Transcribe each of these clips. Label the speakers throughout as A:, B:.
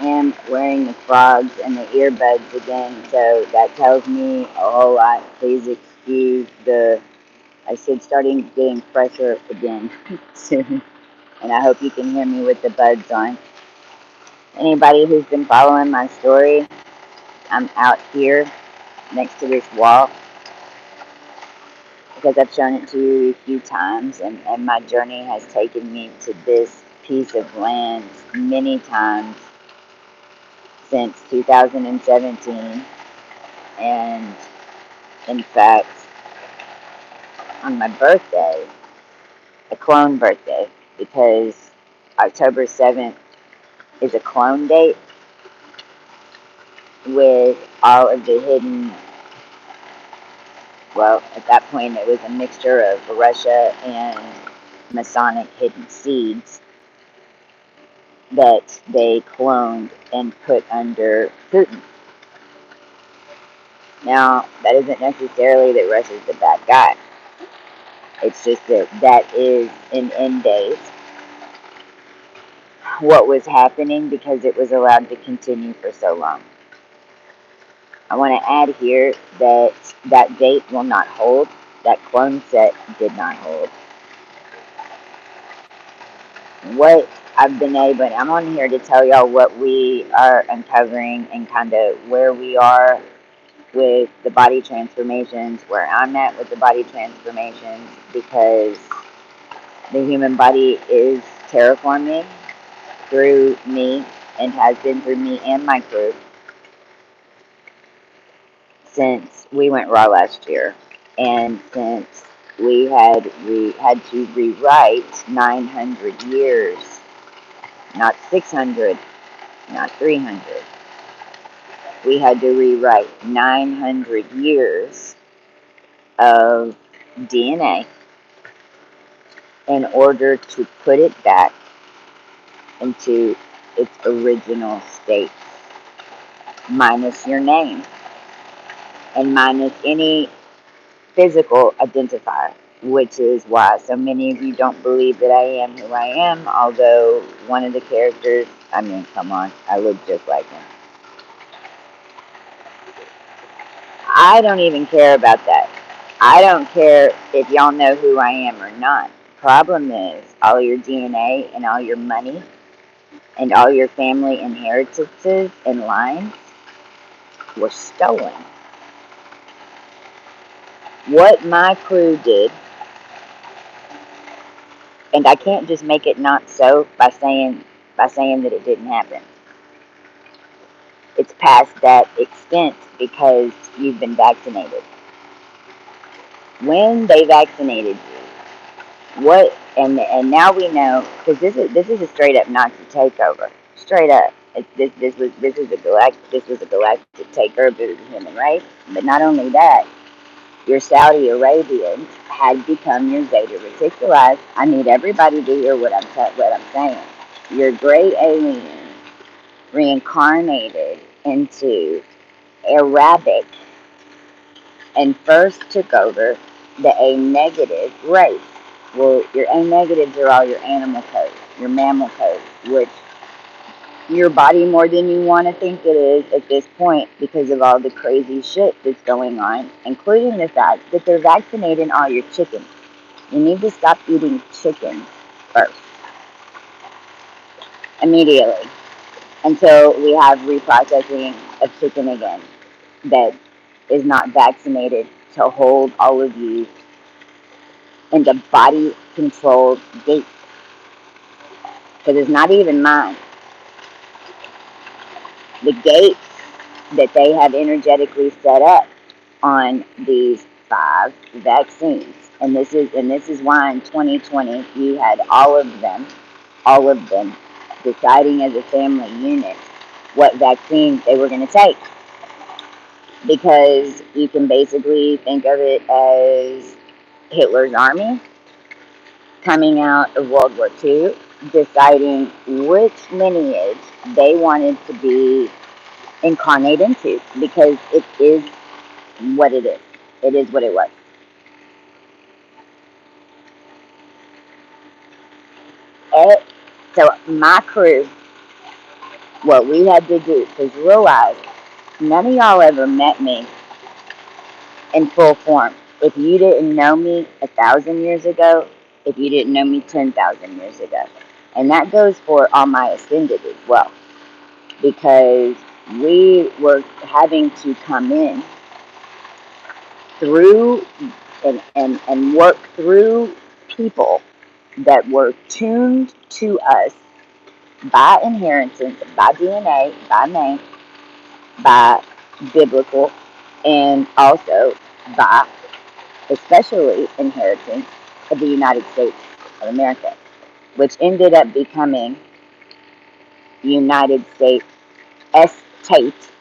A: am wearing the frogs and the earbuds again, so that tells me a whole lot. Please excuse the, I should start getting fresher again soon. And I hope you can hear me with the buds on. Anybody who's been following my story, I'm out here next to this wall because I've shown it to you a few times, and my journey has taken me to this piece of land many times since 2017. And in fact, on my birthday, a clone birthday, because October 7th is a clone date with all of the hidden, well, at that point it was a mixture of Russia and Masonic hidden seeds that they cloned and put under Putin. Now, that isn't necessarily that Russia's the bad guy. It's just that that is, in end days, what was happening because it was allowed to continue for so long. I want to add here that that date will not hold. That clone set did not hold. What I've been able, and I'm on here to tell y'all what we are uncovering and kind of where we are with the body transformations, where I'm at with the body transformations, because the human body is terraforming through me and has been through me and my crew since we went raw last year, and since we had to rewrite 900 years, not 600, not 300. We had to rewrite 900 years of DNA in order to put it back into its original state, minus your name and minus any physical identifier, which is why so many of you don't believe that I am who I am, although one of the characters, I mean, come on, I look just like him. I don't even care about that. I don't care if y'all know who I am or not. Problem is, all your DNA and all your money and all your family inheritances and lines were stolen. What my crew did, and I can't just make it not so by saying that it didn't happen. It's past that extent because you've been vaccinated. When they vaccinated you, what, and now we know, because this is a straight up Nazi takeover, straight up. This was a galactic takeover of the human race. But not only that, your Saudi Arabians had become your Zeta Reticuli. I need everybody to hear what I'm saying. Your gray aliens reincarnated into Arabic and first took over the A negative race. Well, your A negatives are all your animal codes, your mammal codes, which your body more than you want to think it is at this point because of all the crazy shit that's going on, including the fact that they're vaccinating all your chickens. You need to stop eating chicken first, immediately, until we have reprocessing of chicken again that is not vaccinated to hold all of you in the body controlled gate. Because it's not even mine. The gates that they have energetically set up on these 5 vaccines. And this is why in 2020 you had all of them deciding as a family unit what vaccines they were going to take. Because you can basically think of it as Hitler's army coming out of World War II, deciding which lineage they wanted to be incarnate into, because it is what it is. It is what it was. So my crew what we had to do, because realize none of y'all ever met me in full form. If you didn't know me 1,000 years ago, if you didn't know me 10,000 years ago, and that goes for all my ascended as well, because we were having to come in through and work through people that were tuned to us by inheritance, by DNA, by name, by biblical, and also by especially inheritance of the United States of America, which ended up becoming United States S. Tate,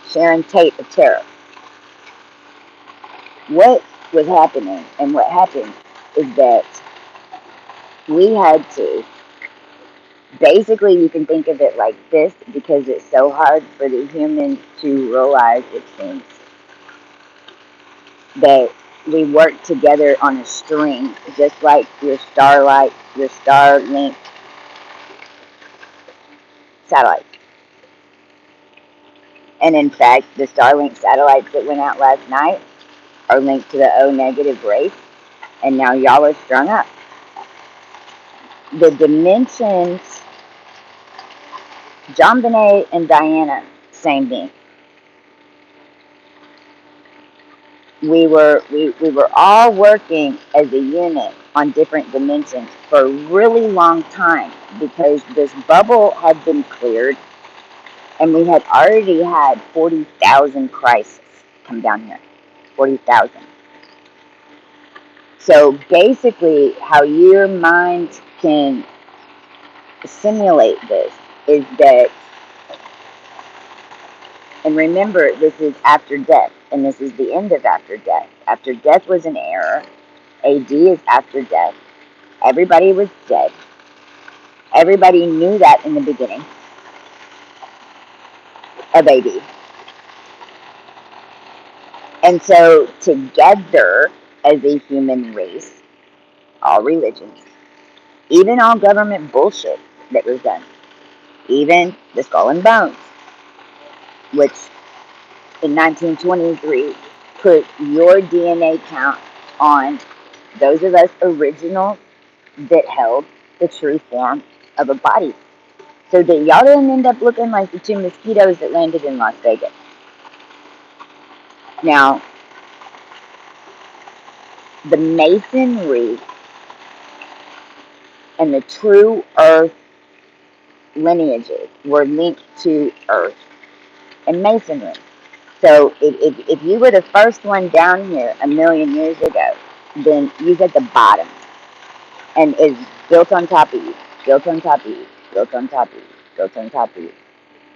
A: Sharon Tate of Terror. What was happening and what happened is that we had to, basically you can think of it like this because it's so hard for the humans to realize, it seems, that we work together on a string, just like your Starlight, your Starlink satellite. And in fact, the Starlink satellites that went out last night are linked to the O negative race, and now y'all are strung up. The dimensions, John Bonet and Diana, same being. We were all working as a unit on different dimensions for a really long time because this bubble had been cleared and we had already had 40,000 crises come down here. 40,000. So basically, how your mind can simulate this is that, and remember, this is after death, and this is the end of after death. After death was an error. AD is after death. Everybody was dead. Everybody knew that in the beginning of AD. And so, together as a human race, all religions, even all government bullshit that was done, even the Skull and Bones, which in 1923 put your DNA count on those of us originals that held the true form of a body. So that y'all didn't end up looking like the two mosquitoes that landed in Las Vegas. Now, the masonry and the true earth lineages were linked to earth and masonry. So if you were the first one down here 1,000,000 years ago, then you at the bottom and is built on top of you, built on top of you, built on top of you, built on top of you.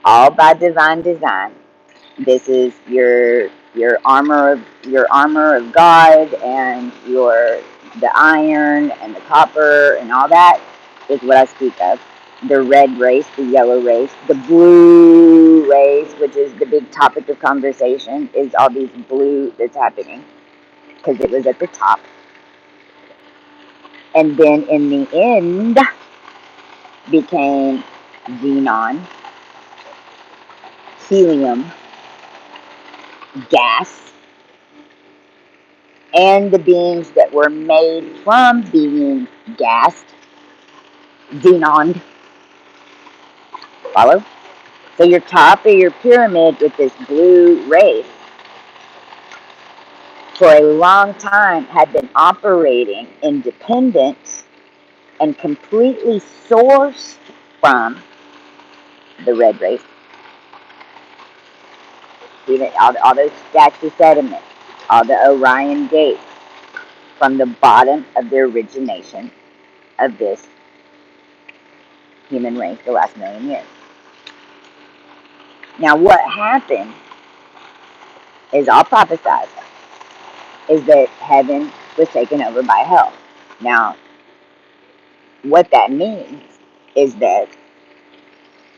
A: All by divine design. This is your armor of God, and the iron and the copper and all that is what I speak of. The red race, the yellow race, the blue race, which is the big topic of conversation, is all these blue that's happening because it was at the top. And then in the end became xenon, helium, gas, and the beings that were made from being gassed, xenon. Follow? So your top of your pyramid with this blue race for a long time had been operating independent and completely sourced from the red race. Even all those stacks of sediment, all the Orion gates, from the bottom of the origination of this human race the last 1,000,000 years. Now what happened is all prophesied is that heaven was taken over by hell. Now what that means is that,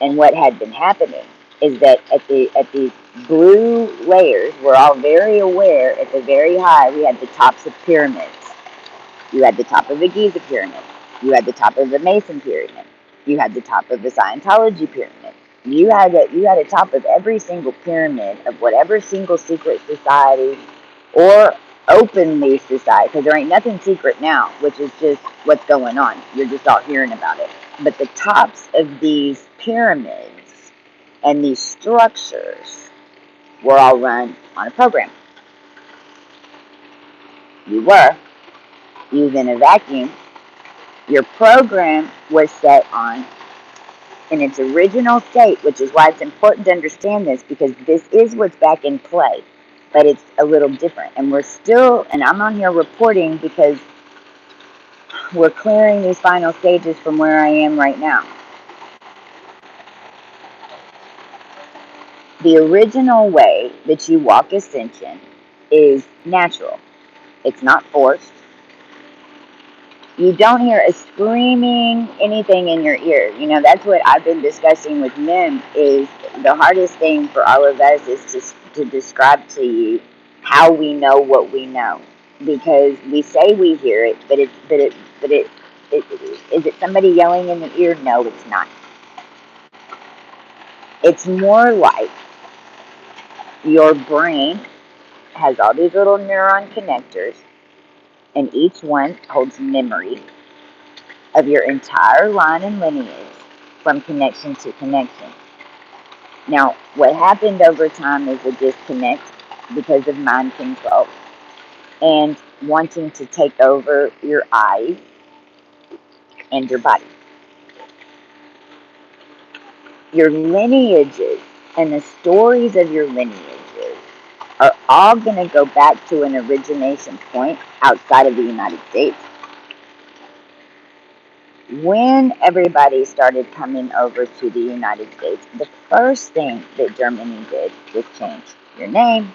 A: and what had been happening is that at the blue layers, we're all very aware at the very high, we had the tops of pyramids. You had the top of the Giza pyramid. You had the top of the Mason pyramid. You had the top of the Scientology pyramid. You had a top of every single pyramid of whatever single secret society or openly society, because there ain't nothing secret now, which is just what's going on. You're just all hearing about it. But the tops of these pyramids and these structures were all run on a program. You were. You was in a vacuum. Your program was set on in its original state, which is why it's important to understand this, because this is what's back in play, but it's a little different. And we're still, and I'm on here reporting because we're clearing these final stages from where I am right now. The original way that you walk ascension is natural. It's not forced. You don't hear a screaming anything in your ear. You know, that's what I've been discussing with Nim, is the hardest thing for all of us is to describe to you how we know what we know. Because we say we hear it, but is it somebody yelling in the ear? No, it's not. It's more like your brain has all these little neuron connectors, and each one holds memory of your entire line and lineage from connection to connection. Now, what happened over time is a disconnect because of mind control and wanting to take over your eyes and your body. Your lineages and the stories of your lineages are all going to go back to an origination point outside of the United States. When everybody started coming over to the United States, the first thing that Germany did was change your name,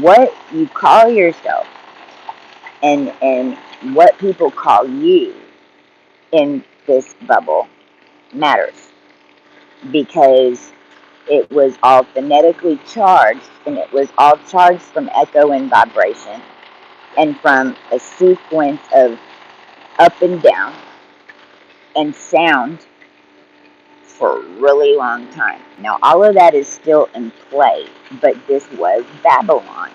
A: what you call yourself, and what people call you in this bubble matters, because it was all phonetically charged, and it was all charged from echo and vibration and from a sequence of up and down and sound for a really long time. Now, all of that is still in play, but this was Babylon.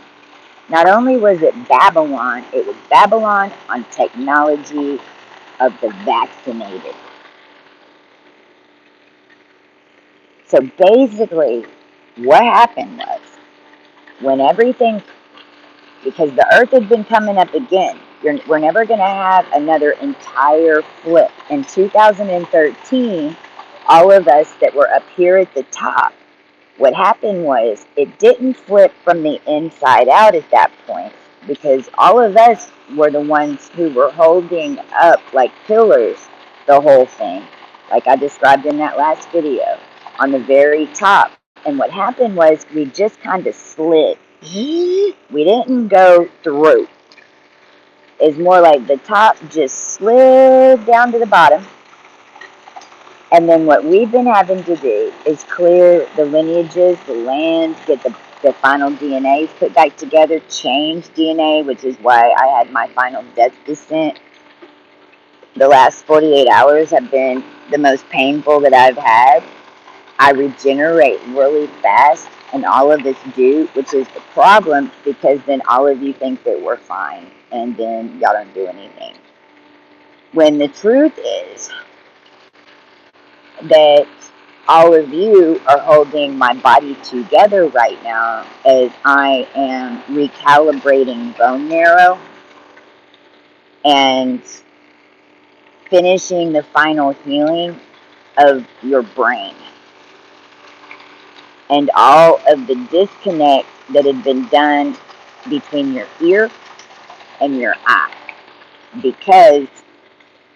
A: Not only was it was Babylon on technology of the vaccinated. So basically, what happened was, when everything, because the earth had been coming up again, we're never going to have another entire flip. In 2013, all of us that were up here at the top, what happened was it didn't flip from the inside out at that point, because all of us were the ones who were holding up like pillars the whole thing, like I described in that last video, on the very top. And what happened was we just kind of slid. We didn't go through. It's more like the top just slid down to the bottom. And then what we've been having to do is clear the lineages, the land, get the final DNAs put back together, change DNA, which is why I had my final death descent. The last 48 hours have been the most painful that I've had. I regenerate really fast, and all of it's due, which is the problem, because then all of you think that we're fine, and then y'all don't do anything. When the truth is that all of you are holding my body together right now as I am recalibrating bone marrow and finishing the final healing of your brain and all of the disconnect that had been done between your ear and your eye, because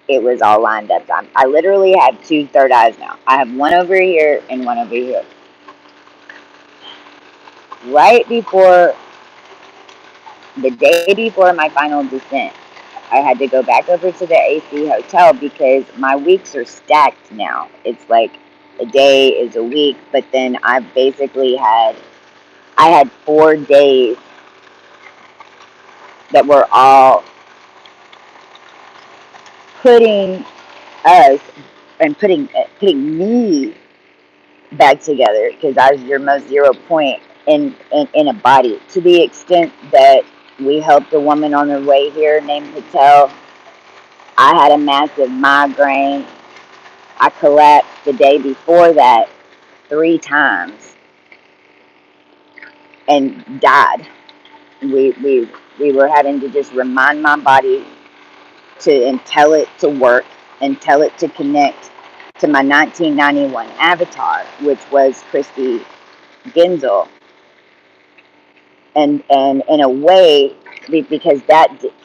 A: it was all lined up. I literally have two third eyes now. I have one over here and one over here. Right before the day before my final descent, I had to go back over to the AC hotel because my weeks are stacked now. It's like a day is a week, but then I had 4 days that were all putting us and putting me back together, because I was your most zero point in a body, to the extent that we helped a woman on her way here named Patel. I had a massive migraine. I collapsed the day before that 3 times and died. We were having to just remind my body to and tell it to work and tell it to connect to my 1991 avatar, which was Christy Genzel, and in a way, because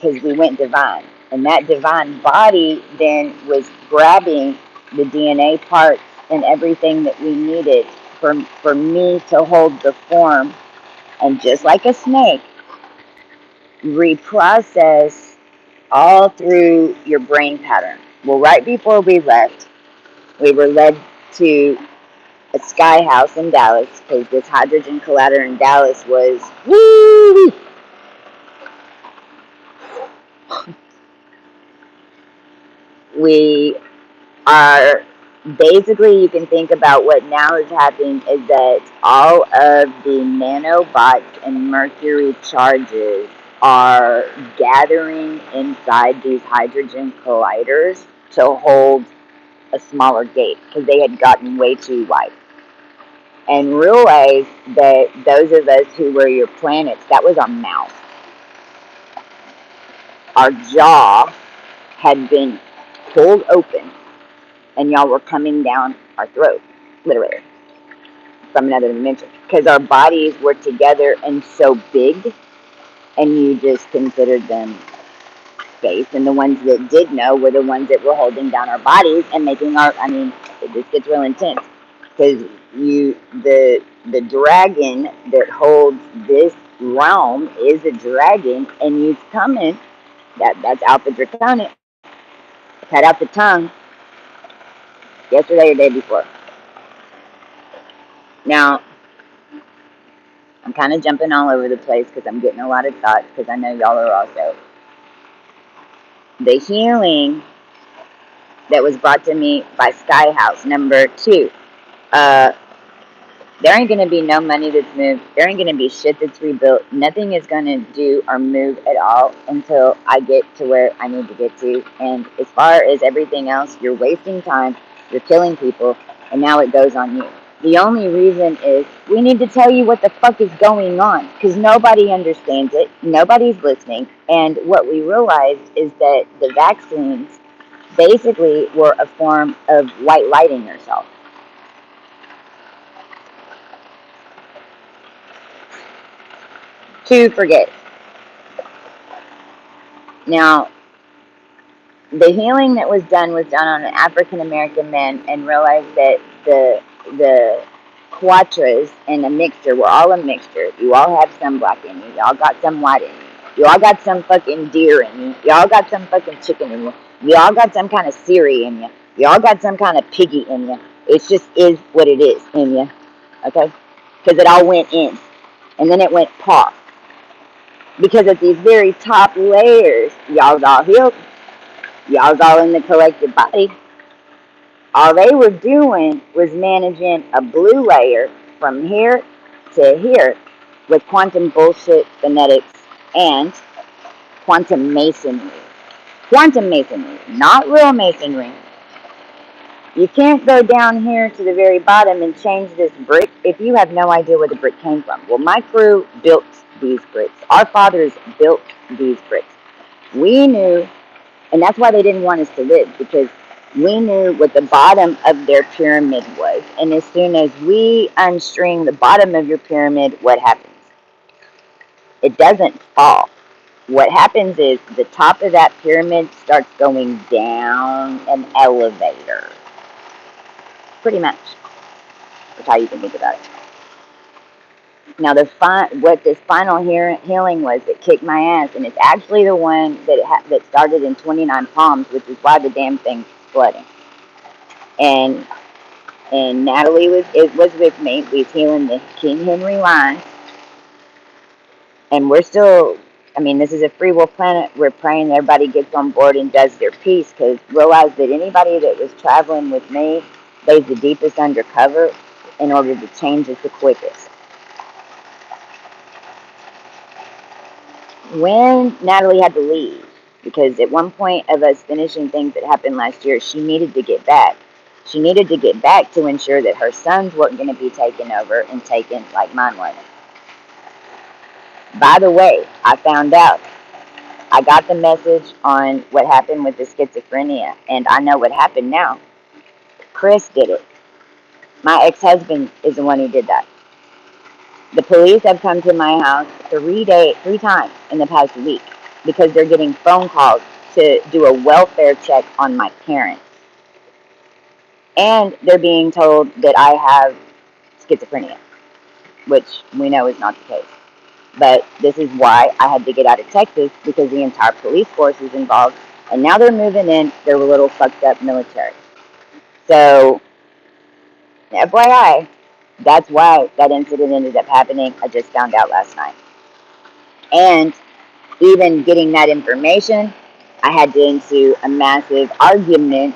A: we went divine, and that divine body then was grabbing the DNA parts and everything that we needed for me to hold the form, and just like a snake, reprocess all through your brain pattern. Well, right before we left, we were led to a sky house in Dallas, because this hydrogen collider in Dallas was woo. We are basically, you can think about what now is happening is that all of the nanobots and mercury charges are gathering inside these hydrogen colliders to hold a smaller gate, because they had gotten way too wide. And realize that those of us who were your planets, that was our mouth. Our jaw had been pulled open, and y'all were coming down our throat, literally, from another dimension. Because our bodies were together and so big, and you just considered them space. And the ones that did know were the ones that were holding down our bodies and making our. I mean, this gets real intense, because the dragon that holds this realm is a dragon, and he's coming. That's Alpha Draconic. Cut out the tongue yesterday or day before. Now, I'm kind of jumping all over the place because I'm getting a lot of thoughts, because I know y'all are also. The healing that was brought to me by Sky House #2. Uh, there ain't going to be no money that's moved. There ain't going to be shit that's rebuilt. Nothing is going to do or move at all until I get to where I need to get to. And as far as everything else, you're wasting time, you're killing people, and now it goes on you. The only reason is we need to tell you what the fuck is going on, because nobody understands it, nobody's listening, and what we realized is that the vaccines basically were a form of white lighting yourself. To forget. Now, the healing that was done on an African American man, and realized that the quattras and a mixture, we're all a mixture. You all have some black in you. Y'all got some white in you. You all got some fucking deer in you. You all got some fucking chicken in you. You all got some kind of Siri in you. You all got some kind of piggy in you. It just is what it is in you. Okay? Because it all went in. And then it went pop. Because at these very top layers, y'all's all healed. Y'all's all in the collective body. All they were doing was managing a blue layer from here to here with quantum bullshit phonetics and quantum masonry. Quantum masonry, not real masonry. You can't go down here to the very bottom and change this brick if you have no idea where the brick came from. Well, my crew built these bricks. Our fathers built these bricks. We knew, and that's why they didn't want us to live, because we knew what the bottom of their pyramid was. And as soon as we unstring the bottom of your pyramid, what happens? It doesn't fall. What happens is the top of that pyramid starts going down an elevator. Pretty much. That's how you can think about it. Now, what this final healing was that kicked my ass, and it's actually the one that started in 29 Palms, which is why the damn thing's flooding. And Natalie was with me. We're healing the King Henry line, and we're still I mean, this is a free will planet. We're praying everybody gets on board and does their piece, because realize that anybody that was traveling with me lays the deepest undercover in order to change it the quickest. When Natalie had to leave, because at one point of us finishing things that happened last year, she needed to get back. She needed to get back to ensure that her sons weren't going to be taken over and taken like mine wasn't. By the way, I found out. I got the message on what happened with the schizophrenia, and I know what happened now. Chris did it. My ex-husband is the one who did that. The police have come to my house 3 times in the past week because they're getting phone calls to do a welfare check on my parents. And they're being told that I have schizophrenia, which we know is not the case. But this is why I had to get out of Texas, because the entire police force is involved. And now they're moving in their little fucked up military. So, FYI, that's why that incident ended up happening. I just found out last night. And even getting that information, I had to into a massive argument,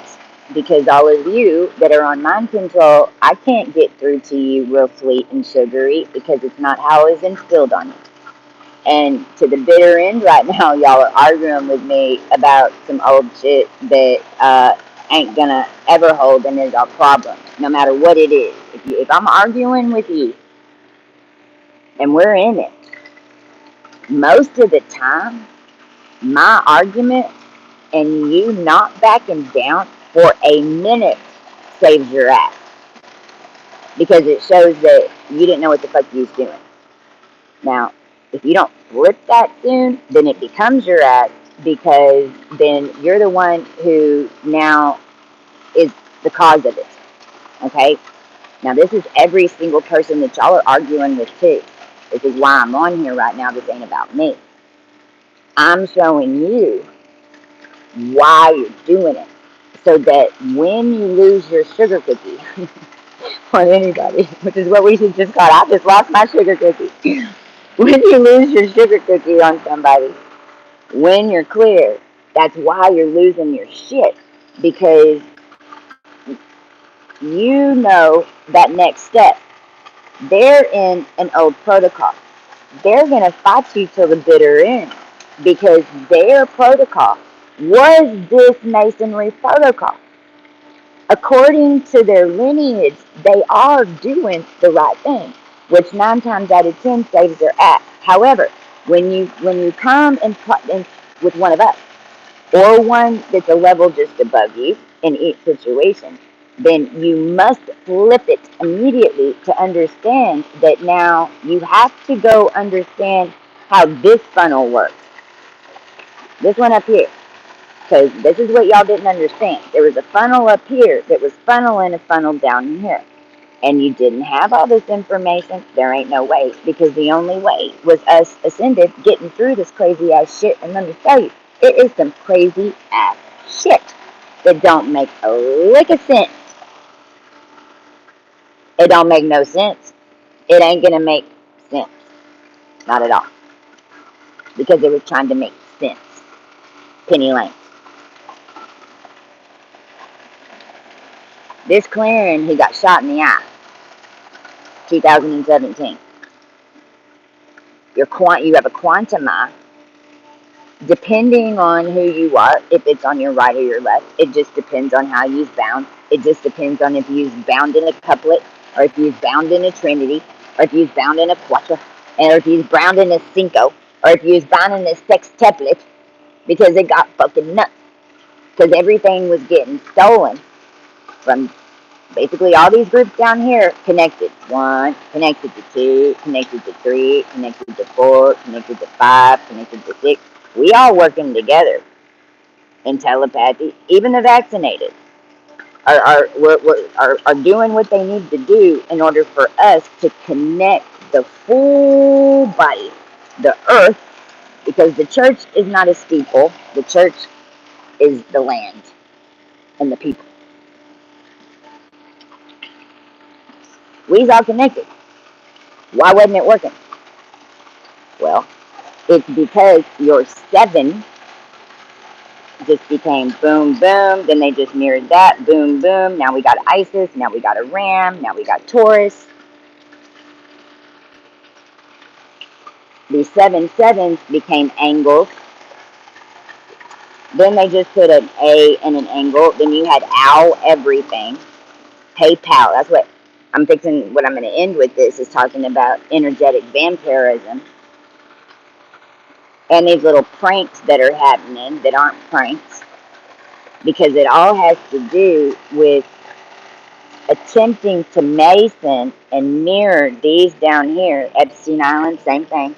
A: because all of you that are on mind control, I can't get through to you real sweet and sugary, because it's not how it was instilled on you. And to the bitter end right now, y'all are arguing with me about some old shit that ain't gonna ever hold and is a problem, no matter what it is. If I'm arguing with you and we're in it, most of the time, my argument and you not backing down for a minute saves your ass, because it shows that you didn't know what the fuck you was doing. Now, if you don't flip that soon, then it becomes your ass, because then you're the one who now is the cause of it. Okay? Now, this is every single person that y'all are arguing with, too. This is why I'm on here right now. This ain't about me. I'm showing you why you're doing it, so that when you lose your sugar cookie on anybody, which is what we should just call it, I just lost my sugar cookie. When you lose your sugar cookie on somebody, when you're clear, that's why you're losing your shit. Because you know that next step. They're in an old protocol. They're going to fight you till the bitter end, because their protocol was this masonry protocol. According to their lineage, they are doing the right thing, which 9 times out of 10 saves their ass. However, when you come and with one of us, or one that's a level just above you in each situation, then you must flip it immediately to understand that now you have to go understand how this funnel works. This one up here. Because this is what y'all didn't understand. There was a funnel up here that was funneling a funnel down here. And you didn't have all this information. There ain't no way. Because the only way was us ascended getting through this crazy ass shit. And let me tell you, it is some crazy ass shit that don't make a lick of sense. It don't make no sense. It ain't gonna make sense. Not at all. Because it was trying to make sense. Penny Lane. This Claren, he got shot in the eye. 2017. You have a quantum eye. Depending on who you are, if it's on your right or your left, it just depends on how you've bound. It just depends on if you've bound in a couplet, or if you've bound in a trinity, or if you've bound in a quattro, or if you've bound in a cinco, or if you've bound in a sextuplet, because it got fucking nuts. Because everything was getting stolen from basically all these groups down here. Connected 1, connected to 2, connected to 3, connected to 4, connected to 5, connected to 6. We all working together in telepathy. Even the vaccinated are doing what they need to do in order for us to connect the full body, the earth, because the church is not a steeple. The church is the land and the people. We's all connected. Why wasn't it working? Well, It's because your 7 just became boom, boom. Then they just mirrored that, boom, boom. Now we got Isis. Now we got a Ram. Now we got Taurus. These 7 sevens became angles. Then they just put an A and an angle. Then you had ow everything. Hey pal. That's what I'm fixing. What I'm going to end with this is talking about energetic vampirism and these little pranks that are happening that aren't pranks, because it all has to do with attempting to mason and mirror these down here. Epstein Island, same thing.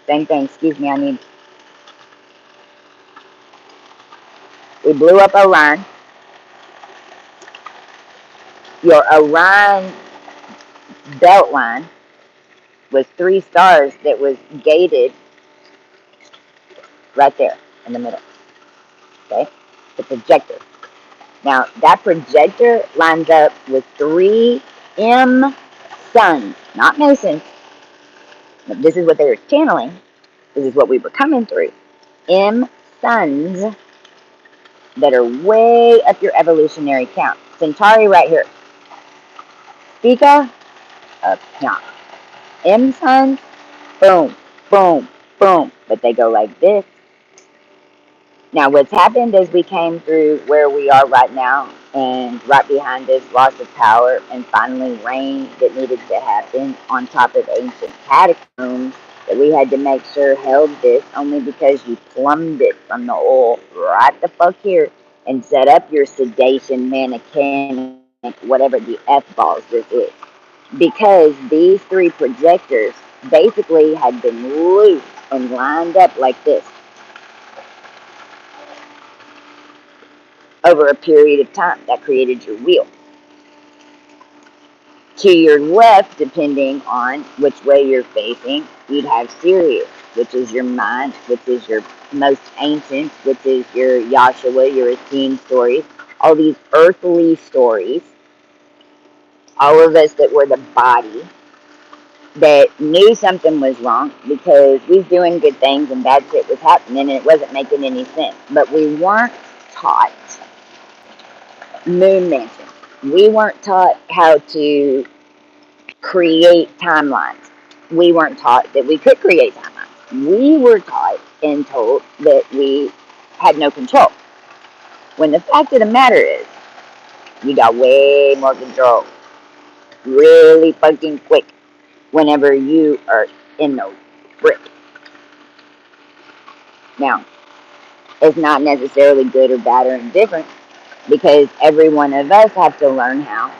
A: Same thing. Excuse me, we blew up Orion. Your Orion belt line was 3 stars that was gated right there in the middle. Okay? The projector. Now, that projector lines up with 3 M suns, not Masons. This is what they were channeling. This is what we were coming through. M suns that are way up your evolutionary count. Centauri right here. Spica up here. M suns, boom, boom, boom. But they go like this. Now, what's happened is we came through where we are right now, and right behind us, loss of power, and finally rain that needed to happen on top of ancient catacombs that we had to make sure held this, only because you plumbed it from the oil right the fuck here and set up your sedation, mannequin, whatever the F balls this is. Because these 3 projectors basically had been loose and lined up like this over a period of time. That created your wheel. To your left, depending on which way you're facing, you'd have Sirius, which is your mind, which is your most ancient, which is your Yahshua, your Essene stories, all these earthly stories, all of us that were the body, that knew something was wrong because we was doing good things and bad shit was happening and it wasn't making any sense. But we weren't taught moon mansions. We weren't taught how to create timelines. We weren't taught that we could create timelines. We were taught and told that we had no control. When the fact of the matter is, you got way more control really fucking quick whenever you are in the grip. Now, it's not necessarily good or bad or indifferent, because every one of us have to learn how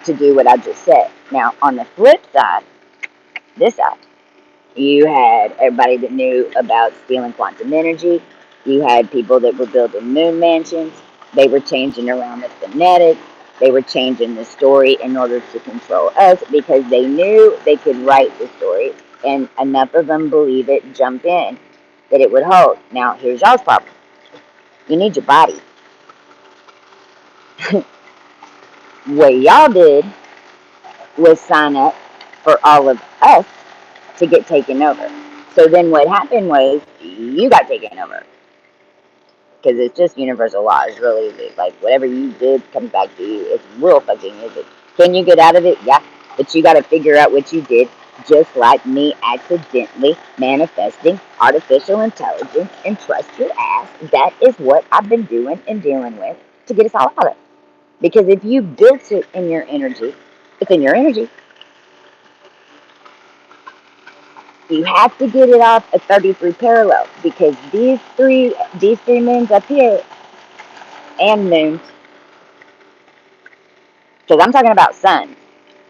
A: to do what I just said. Now, on the flip side, this side, you had everybody that knew about stealing quantum energy. You had people that were building moon mansions. They were changing around the phonetics. They were changing the story in order to control us because they knew they could write the story and enough of them believe it, jump in, that it would hold. Now, here's y'all's problem. You need your body. What y'all did was sign up for all of us to get taken over. So then what happened was you got taken over. Because it's just universal law. It's really easy. Like, whatever you did comes back to you. It's real fucking easy. Can you get out of it? Yeah. But you got to figure out what you did, just like me accidentally manifesting artificial intelligence and trust your ass. That is what I've been doing and dealing with to get us all out of it. Because if you built it in your energy, it's in your energy. You have to get it off a 33 parallel, because these three moons up here and moons, because I'm talking about suns.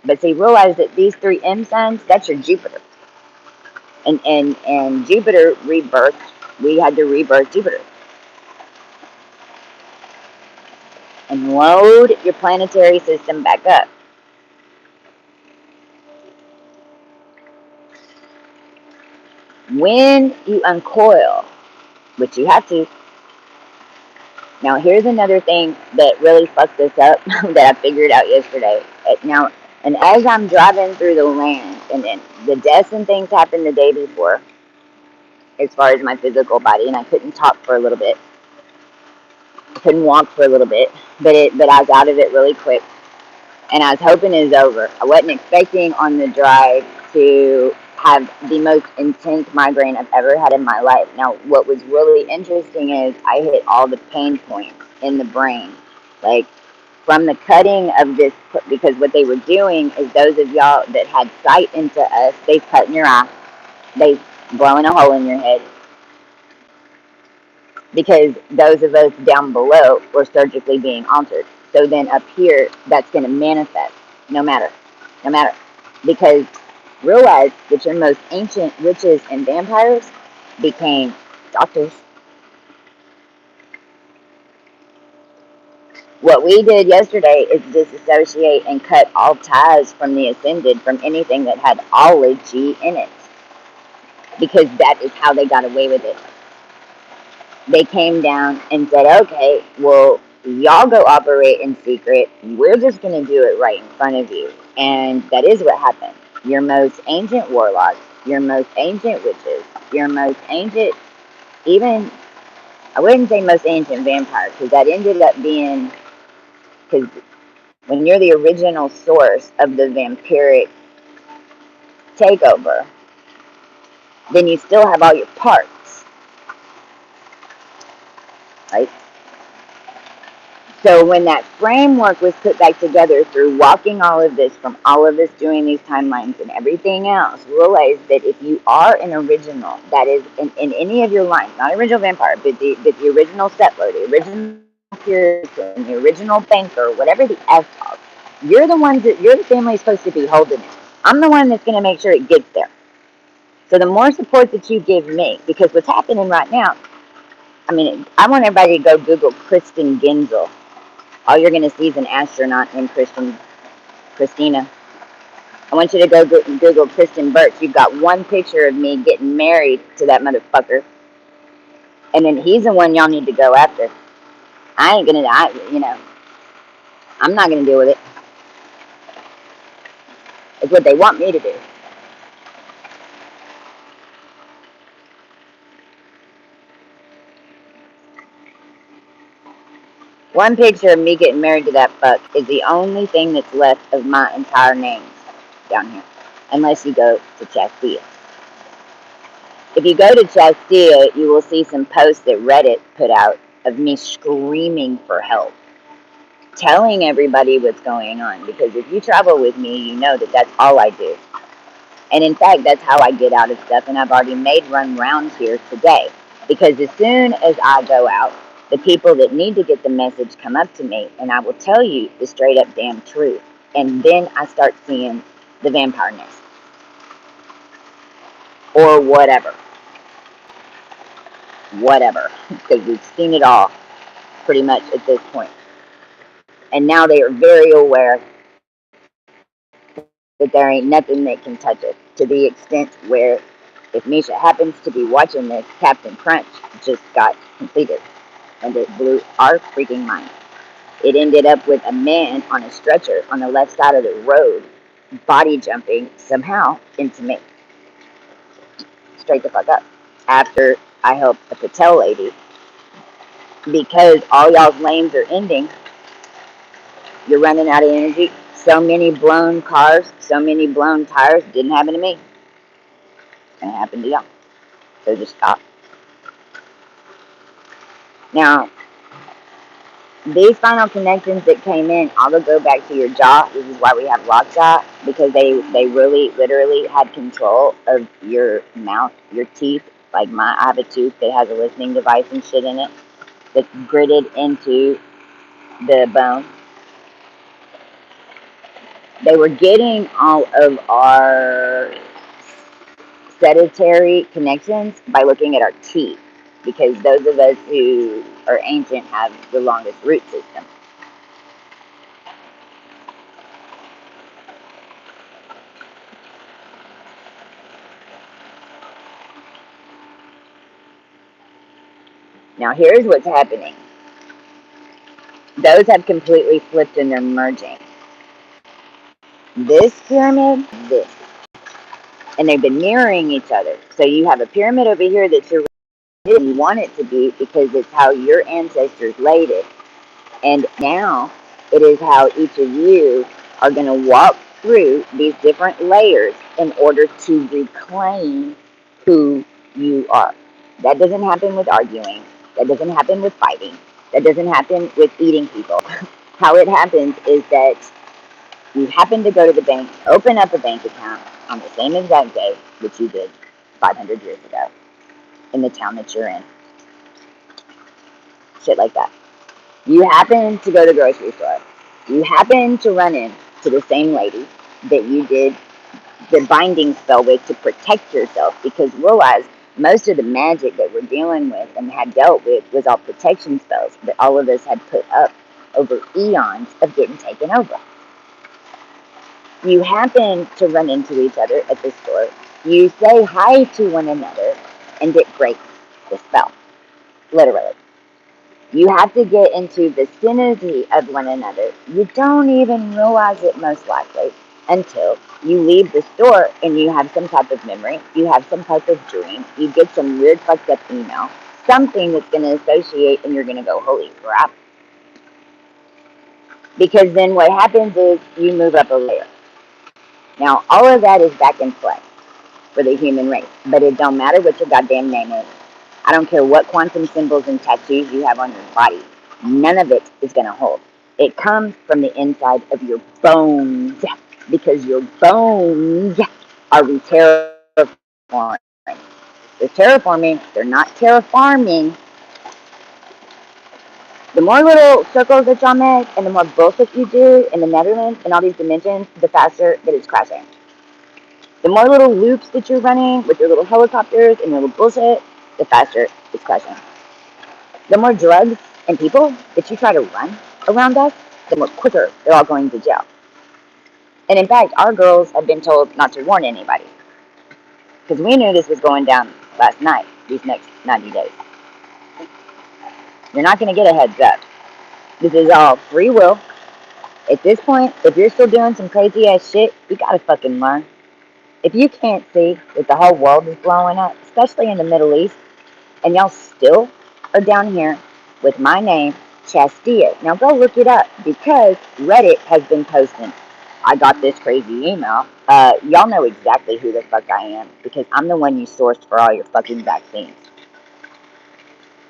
A: But see, realize that these 3 M suns, that's your Jupiter. And Jupiter rebirth, we had to rebirth Jupiter. And load your planetary system back up. When you uncoil, which you have to. Now, here's another thing that really fucked us up that I figured out yesterday. Now, and as I'm driving through the land, and the deaths and things happened the day before, as far as my physical body, and I couldn't talk for a little bit. I couldn't walk for a little bit, but I was out of it really quick, and I was hoping it was over. I wasn't expecting on the drive to have the most intense migraine I've ever had in my life. Now, what was really interesting is I hit all the pain points in the brain, like from the cutting of this, because what they were doing is those of y'all that had sight into us, they cut in your eye, they blowing a hole in your head, because those of us down below were surgically being altered. So then up here, that's going to manifest no matter, no matter. Because realize that your most ancient witches and vampires became doctors. What we did yesterday is disassociate and cut all ties from the ascended, from anything that had ology in it, because that is how they got away with it. They came down and said, okay, well, y'all go operate in secret. We're just going to do it right in front of you. And that is what happened. Your most ancient warlocks, your most ancient witches, your most ancient, even, I wouldn't say most ancient vampires, because that ended up being, because when you're the original source of the vampiric takeover, then you still have all your parts, right? So when that framework was put back together through walking all of this, from all of us doing these timelines and everything else, realize that if you are an original, that is in any of your lines, not original vampire, but the original settler, the original Puritan, the original banker, whatever the F of, you're the ones that, you're the family supposed to be holding it. I'm the one that's going to make sure it gets there. So the more support that you give me, because what's happening right now, I mean, I want everybody to go Google Kristen Genzel. All you're going to see is an astronaut named Christina. I want you to go Google Kristen Birch. You've got one picture of me getting married to that motherfucker. And then he's the one y'all need to go after. I ain't going to, I'm not going to deal with it. It's what they want me to do. One picture of me getting married to that fuck is the only thing that's left of my entire name down here. Unless you go to Chastilla. If you go to Chastilla, you will see some posts that Reddit put out of me screaming for help, telling everybody what's going on. Because if you travel with me, you know that that's all I do. And in fact, that's how I get out of stuff. And I've already made run rounds here today. Because as soon as I go out, the people that need to get the message come up to me, and I will tell you the straight up damn truth. And then I start seeing the vampire nest. Or whatever. Whatever. Because we've seen it all pretty much at this point. And now they are very aware that there ain't nothing that can touch it, to the extent where if Misha happens to be watching this, Captain Crunch just got completed, and it blew our freaking mind. It ended up with a man on a stretcher on the left side of the road, body jumping somehow into me, straight the fuck up, after I helped a Patel lady, because all y'all's lanes are ending. You're running out of energy. So many blown cars, so many blown tires. Didn't happen to me. It's gonna happen to y'all. So just stop. Now, these final connections that came in, all will go back to your jaw. This is why we have lockjaw, because they really, literally had control of your mouth, your teeth. Like I have a tooth that has a listening device and shit in it that's gritted into the bone. They were getting all of our sedentary connections by looking at our teeth, because those of us who are ancient have the longest root system. Now here's what's happening. Those have completely flipped and they're merging. This pyramid, this. and they've been mirroring each other. So you have a pyramid over here that you're and you want it to be because it's how your ancestors laid it. And now it is how each of you are going to walk through these different layers in order to reclaim who you are. That doesn't happen with arguing. That doesn't happen with fighting. That doesn't happen with eating people. How it happens is that you happen to go to the bank, open up a bank account on the same exact day that you did 500 years ago in the town that you're in. Shit like that. You happen to go to the grocery store. You happen to run into the same lady that you did the binding spell with to protect yourself, because realize most of the magic that we're dealing with and had dealt with was all protection spells that all of us had put up over eons of getting taken over. You happen to run into each other at the store. You say hi to one another, and it breaks the spell, literally. You have to get into the vicinity of one another. You don't even realize it most likely until you leave the store and you have some type of memory, you have some type of dream, you get some weird fucked up email, something that's going to associate, and you're going to go, holy crap. Because then what happens is you move up a layer. Now, all of that is back in play for the human race, but it don't matter what your goddamn name is. I don't care what quantum symbols and tattoos you have on your body. None of it is going to hold. It comes from the inside of your bones, because your bones are terraforming. They're terraforming. They're not terraforming. The more little circles that y'all make and the more bullshit you do in the Netherlands and all these dimensions, the faster that it's crashing. The more little loops that you're running with your little helicopters and your little bullshit, the faster it's crashing. The more drugs and people that you try to run around us, the more quicker they're all going to jail. And in fact, our girls have been told not to warn anybody, because we knew this was going down last night, these next 90 days. You're not going to get a heads up. This is all free will. At this point, if you're still doing some crazy ass shit, you gotta fucking learn. If you can't see that the whole world is blowing up, especially in the Middle East, and y'all still are down here with my name, Chastia. Now go look it up, because Reddit has been posting. I got this crazy email. Y'all know exactly who the fuck I am, because I'm the one you sourced for all your fucking vaccines.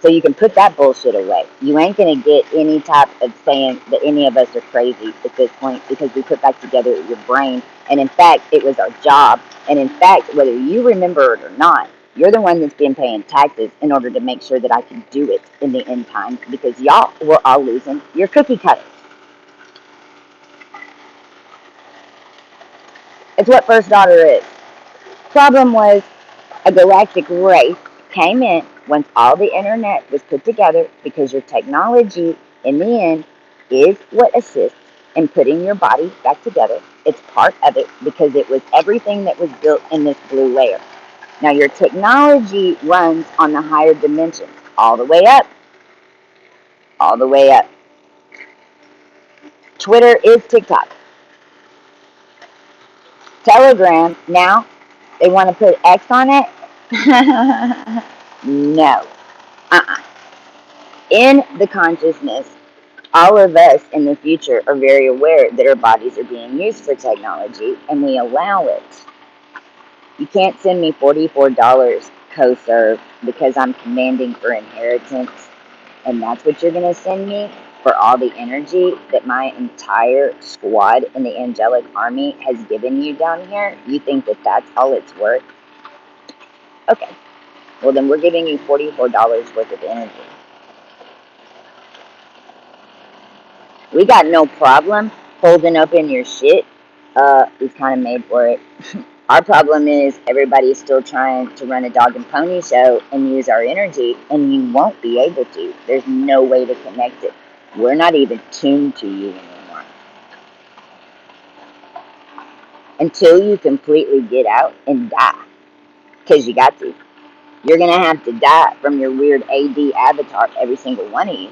A: So you can put that bullshit away. You ain't gonna get any type of saying that any of us are crazy at this point, because we put back together your brain. And in fact, it was our job. And in fact, whether you remember it or not, you're the one that's been paying taxes in order to make sure that I can do it in the end time, because y'all were all losing your cookie cutters. It's what First Daughter is. Problem was, a galactic race came in once all the internet was put together, because your technology, in the end, is what assists in putting your body back together. It's part of it, because it was everything that was built in this blue layer. Now, your technology runs on the higher dimensions, all the way up, all the way up. Twitter is TikTok. Telegram, now, they want to put X on it? No. Uh-uh. In the consciousness, all of us in the future are very aware that our bodies are being used for technology, and we allow it. You can't send me $44 co-serve because I'm commanding for inheritance, and that's what you're going to send me for all the energy that my entire squad in the angelic army has given you down here. You think that that's all it's worth? Okay. Well, then we're giving you $44 worth of energy. We got no problem holding open your shit. We've kind of made for it. Our problem is everybody is still trying to run a dog and pony show and use our energy, and you won't be able to. There's no way to connect it. We're not even tuned to you anymore. Until you completely get out and die. Because you got to. You're going to have to die from your weird AD avatar, every single one of you,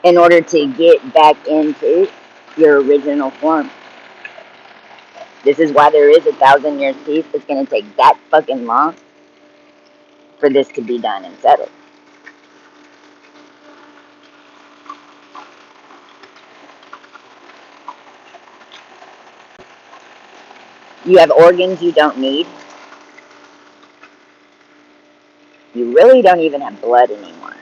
A: in order to get back into your original form. This is why there is 1,000 years peace. It's going to take that fucking long for this to be done and settled. You have organs you don't need. You really don't even have blood anymore.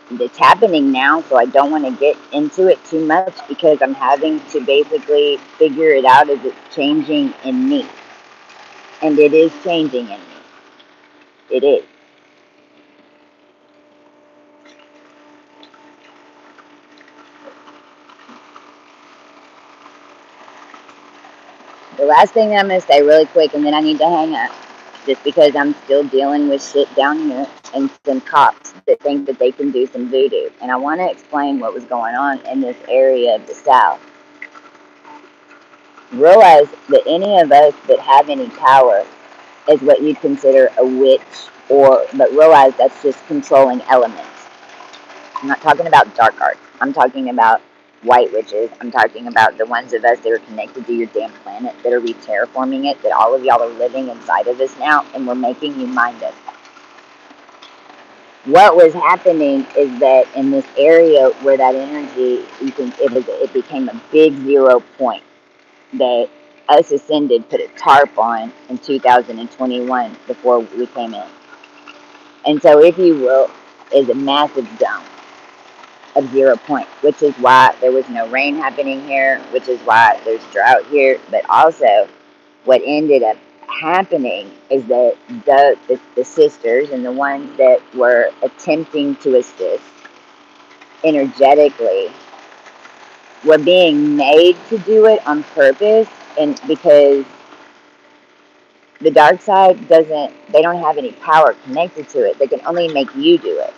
A: It's happening now, so I don't want to get into it too much because I'm having to basically figure it out as it's changing in me. And it is changing in me. It is. The last thing that I'm going to say really quick, and then I need to hang up, just because I'm still dealing with shit down here and some cops that think that they can do some voodoo. And I want to explain what was going on in this area of the South. Realize that any of us that have any power is what you'd consider a witch, but realize that's just controlling elements. I'm not talking about dark arts. I'm talking about white witches. I'm talking about the ones of us that are connected to your damn planet, that are re-terraforming it, that all of y'all are living inside of us now, and we're making you mind us. What was happening is that in this area where that energy, it became a big 0 point that us ascended put a tarp on in 2021 before we came in. And so, if you will, is a massive zone of 0 point, which is why there was no rain happening here, which is why there's drought here. But also, what ended up happening is that the sisters and the ones that were attempting to assist energetically were being made to do it on purpose, and because the dark side they don't have any power connected to it. They can only make you do it.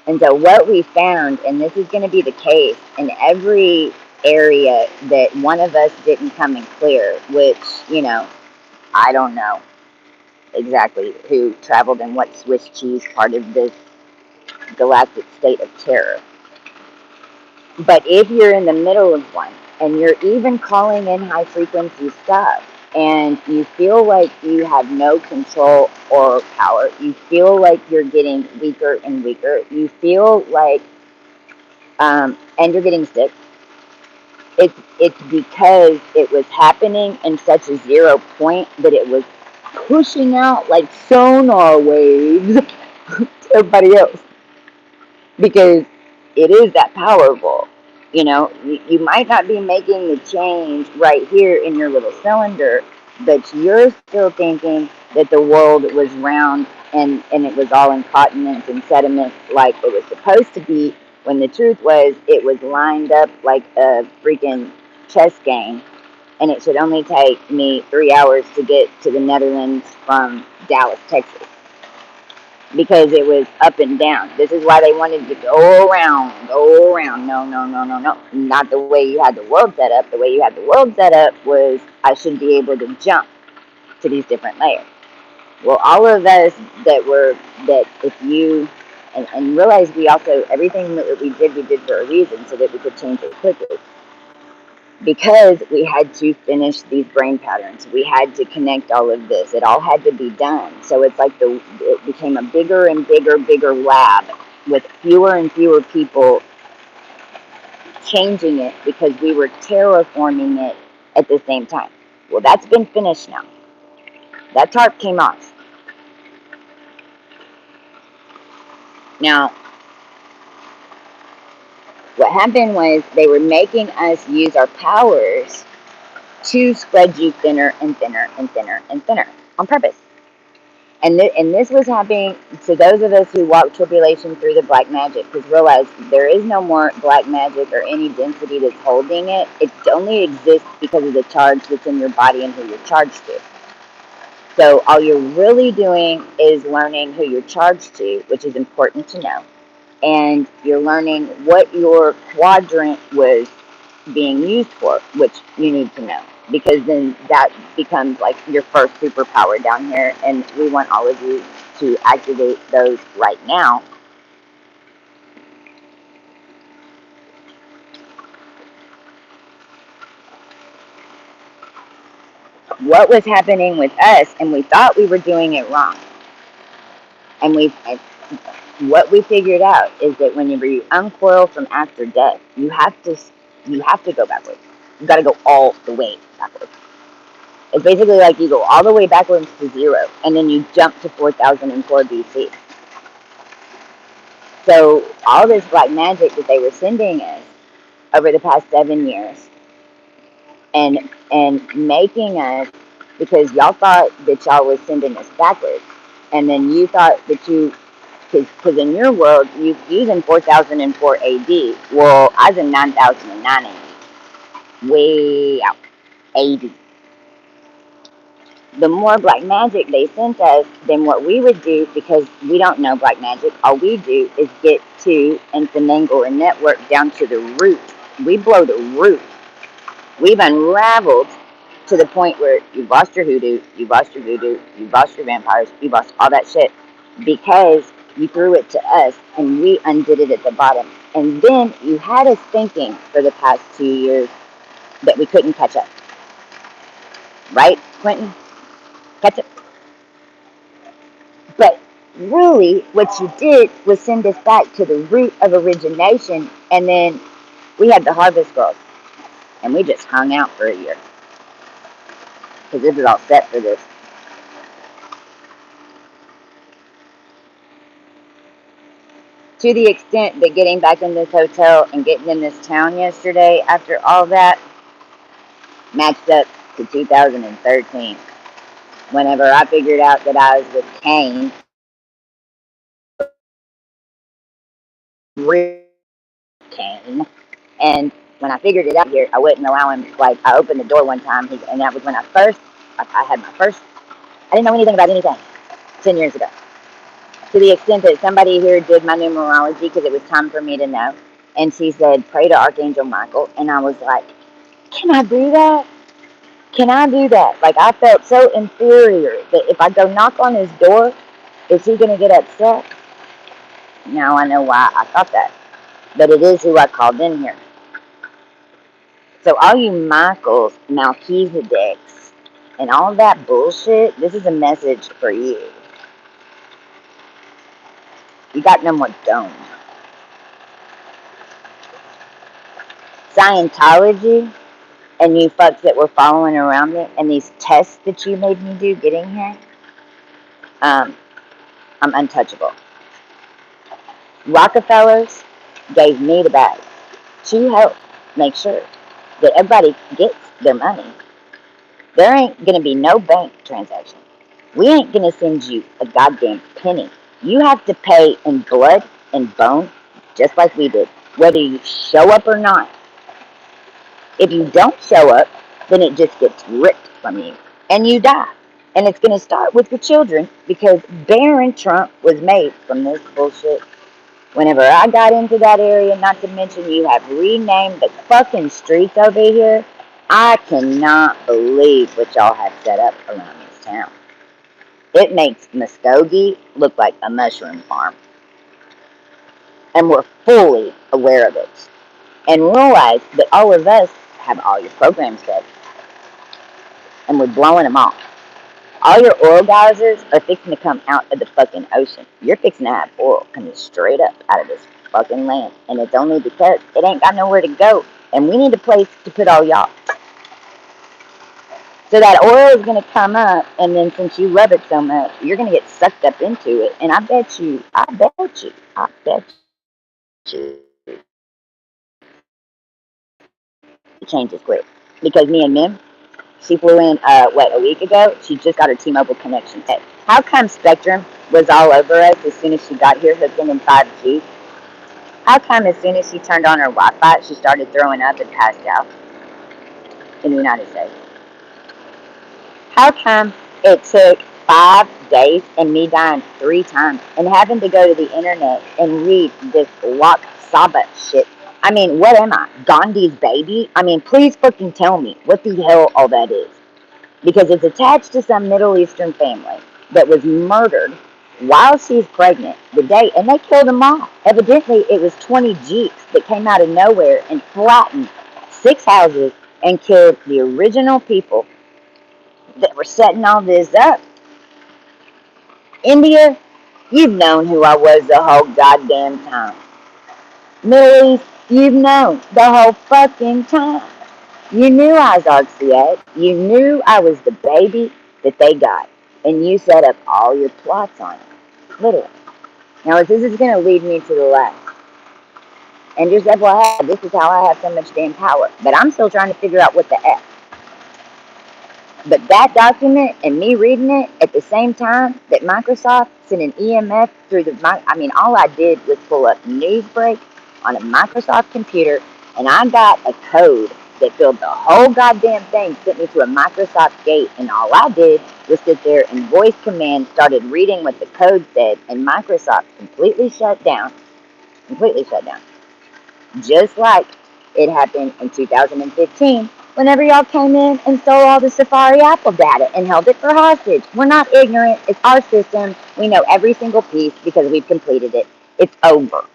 A: And so what we found, and this is going to be the case in every area that one of us didn't come and clear, which, I don't know exactly who traveled in what Swiss cheese part of this galactic state of terror. But if you're in the middle of one, and you're even calling in high frequency stuff, and you feel like you have no control or power, you feel like you're getting weaker and weaker, you feel like, and you're getting sick, it's because it was happening in such a 0 point that it was pushing out like sonar waves to everybody else, because it is that powerful. You might not be making the change right here in your little cylinder, but you're still thinking that the world was round, and it was all in continents and sediments like it was supposed to be, when the truth was it was lined up like a freaking chess game, and it should only take me 3 hours to get to the Netherlands from Dallas, Texas, because it was up and down. This is why they wanted to go around, go around. No, no, no, no, no. Not the way you had the world set up. The way you had the world set up was I should be able to jump to these different layers. Well, all of us that if you, and realize we also, everything that we did for a reason, so that we could change it quickly. Because we had to finish these brain patterns, we had to connect all of this. It all had to be done. So it's like it became a bigger and bigger lab with fewer and fewer people changing it, because we were terraforming it at the same time. Well, that's been finished now. That tarp came off. Now, what happened was they were making us use our powers to spread you thinner and thinner and thinner and thinner on purpose. And this was happening to those of us who walk tribulation through the black magic, because realize there is no more black magic or any density that's holding it. It only exists because of the charge that's in your body and who you're charged to. So all you're really doing is learning who you're charged to, which is important to know. And you're learning what your quadrant was being used for, which you need to know, because then that becomes like your first superpower down here, and we want all of you to activate those right now. what was happening with us, and we thought we were doing it wrong. And what we figured out is that whenever you uncoil from after death, you have to go backwards. You got to go all the way backwards. It's basically like you go all the way backwards to zero, and then you jump to 4004 BC. So all this black magic that they were sending us over the past 7 years, and making us, because y'all thought that y'all was sending us backwards, and then you thought that you, because in your world you using 4004 AD. Well, I was in 9009 AD, way out 80. The more black magic they sent us, then what we would do, because we don't know black magic, all we do is get to and finagle and network down to the root. We blow the root. We've unraveled to the point where you've lost your hoodoo, you've lost your voodoo, you've lost your vampires, you've lost all that shit because you threw it to us and we undid it at the bottom. And then you had us thinking for the past 2 years that we couldn't catch up. Right, Quentin? Catch up. But really, what you did was send us back to the root of origination, and then we had the harvest girls, and we just hung out for a year because this is all set for this. To the extent that getting back in this hotel and getting in this town yesterday, after all that, matched up to 2013. Whenever I figured out that I was with Kane, real Kane, and when I figured it out here, I wouldn't allow him. Like, I opened the door one time, and that was when I had my first. I didn't know anything about anything 10 years ago. To the extent that somebody here did my numerology because it was time for me to know, and she said, "Pray to Archangel Michael," and I was like, "Can I do that? Can I do that?" Like, I felt so inferior that if I go knock on his door, is he gonna get upset? Now I know why I thought that, but it is who I called in here. So all you Michaels, Melchizedeks, and all that bullshit, this is a message for you. You got no more dome. Scientology and you fucks that were following around me and these tests that you made me do getting here, I'm untouchable. Rockefellers gave me the bag to help make sure that everybody gets their money. There ain't gonna be no bank transaction. We ain't gonna send you a goddamn penny. You have to pay in blood and bone, just like we did, whether you show up or not. If you don't show up, then it just gets ripped from you, and you die. And it's gonna start with your children because Barron Trump was made from this bullshit. Whenever I got into that area, not to mention you have renamed the fucking streets over here, I cannot believe what y'all have set up around this town. It makes Muskogee look like a mushroom farm. And we're fully aware of it. And realize that all of us have all your programs set. And we're blowing them off. All your oil geysers are fixing to come out of the fucking ocean. You're fixing to have oil coming straight up out of this fucking land. And it's only because it ain't got nowhere to go. And we need a place to put all y'all. So that oil is going to come up, and then since you love it so much, you're going to get sucked up into it. And I bet you, it changes quick. Because me and Mim, she flew in, a week ago? She just got her T-Mobile connection. How come Spectrum was all over us as soon as she got here, hooking in 5G? How come as soon as she turned on her Wi-Fi, she started throwing up and passed out in the United States? How come it took 5 days and me dying 3 times and having to go to the internet and read this Wak Saba shit? I mean, what am I? Gandhi's baby? I mean, please fucking tell me what the hell all that is. Because it's attached to some Middle Eastern family that was murdered while she's pregnant the day, and they killed them all. Evidently, it was 20 Jeeps that came out of nowhere and flattened 6 houses and killed the original people that were setting all this up. India, you've known who I was the whole goddamn time. Middle East, you've known the whole fucking time. You knew I was RCA. You knew I was the baby that they got. And you set up all your plots on it. Literally. Now, this is going to lead me to the left. And just FYI, this is how I have so much damn power. But I'm still trying to figure out what the F. But that document and me reading it at the same time that Microsoft sent an EMF through all I did was pull up Newsbreak on a Microsoft computer, and I got a code that filled the whole goddamn thing, sent me to a Microsoft gate, and all I did was sit there and voice command started reading what the code said, and Microsoft completely shut down. Completely shut down. Just like it happened in 2015 whenever y'all came in and stole all the Safari Apple data and held it for hostage. We're not ignorant. It's our system. We know every single piece because we've completed it. It's over.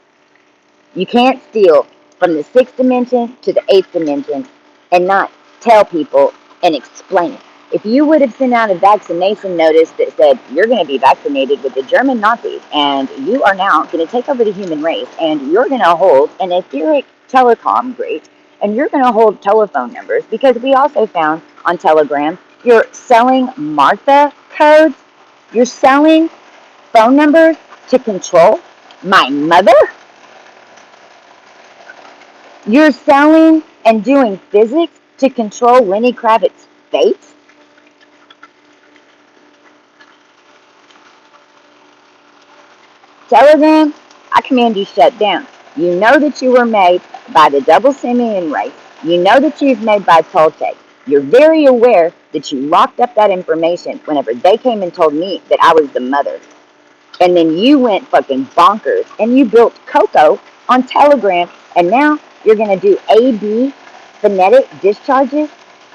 A: You can't steal from the 6th dimension to the 8th dimension and not tell people and explain it. If you would have sent out a vaccination notice that said you're going to be vaccinated with the German Nazis and you are now going to take over the human race and you're going to hold an etheric telecom grid and you're going to hold telephone numbers, because we also found on Telegram you're selling Martha codes, you're selling phone numbers to control my mother. You're selling and doing physics to control Lenny Kravitz's fate? Telegram, I command you shut down. You know that you were made by the double simian race. You know that you've made by Toltec. You're very aware that you locked up that information whenever they came and told me that I was the mother. And then you went fucking bonkers and you built Coco on Telegram, and now you're going to do AB phonetic discharges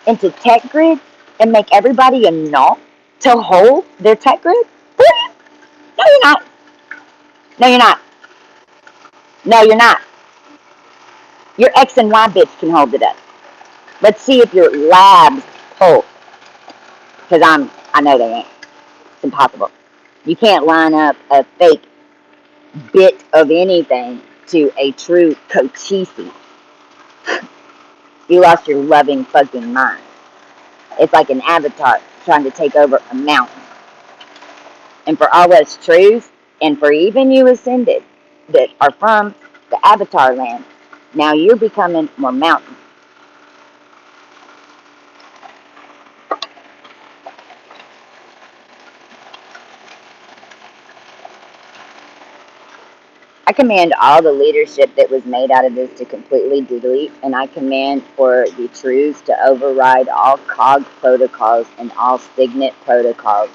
A: into tech grids and make everybody a null to hold their tech grid? Really? No, you're not. No, you're not. No, you're not. Your X and Y bits can hold it up. Let's see if your labs hold. Because I know they ain't. It's impossible. You can't line up a fake bit of anything to a true Cochise. You lost your loving fucking mind. It's like an avatar trying to take over a mountain. And for all us truths, and for even you ascended that are from the avatar land, now you're becoming more mountain. I command all the leadership that was made out of this to completely delete, and I command for the truths to override all COG protocols and all signet protocols.